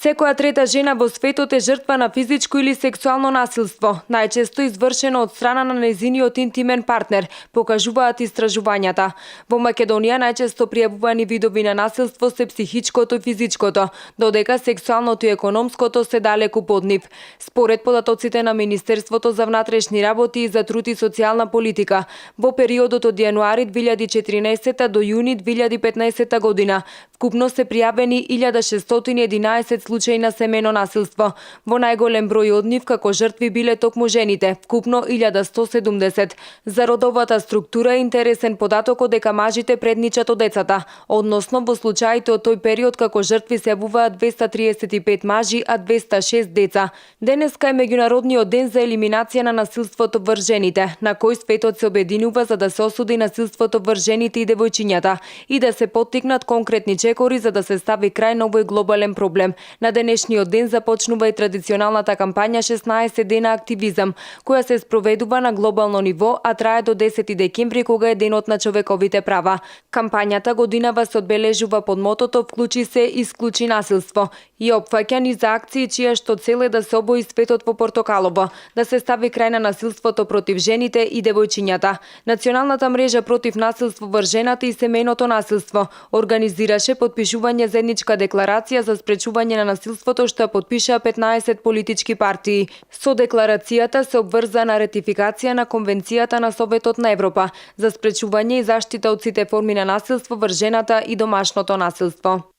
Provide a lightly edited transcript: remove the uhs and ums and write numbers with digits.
Секоја трета жена во светот е жртва на физичко или сексуално насилство, најчесто извршено од страна на нејзиниот интимен партнер, покажуваат истражувањата. Во Македонија најчесто пријавувани видови на насилство се психичкото и физичкото, додека сексуалното и економското се далеку под нив. Според податоците на Министерството за внатрешни работи и за труд и социјална политика, во периодот од јануари 2014 до јуни 2015 година, вкупно се пријавени 1611 случаи на семејно насилство. Во најголем број од нив како жртви биле токму жените, вкупно 1170. За родовата структура е интересен податокот дека мажите предничат од децата, односно во случаите од тој период како жртви се јавуваат 235 мажи, а 206 деца. Денеска е меѓународниот ден за елиминација на насилството врз жените, на кој светот се обединува за да се осуди насилството врз жените и девојчињата и да се поттикнат конкретни чекори за да се стави крај на овој глобален проблем. На денешниот ден започнува и традиционалната кампања 16 дена активизам, која се спроведува на глобално ниво, а трае до 10 декември кога е денот на човековите права. Кампањата годинава се одбележува под мотото "Вклучи се, исклучи насилство" и опфаќа низ акции чија што цел е да се обои светот во портокалово, да се стави крај на насилството против жените и девојчињата. Националната мрежа против насилство врз жената и семејното насилство организираше подпишување заедничка декларација за спречување на насилството што ја подпишаа 15 политички партии. Со декларацијата се обврза на ратификација на Конвенцијата на Советот на Европа за спречување и заштита од сите форми на насилство врз жената и домашното насилство.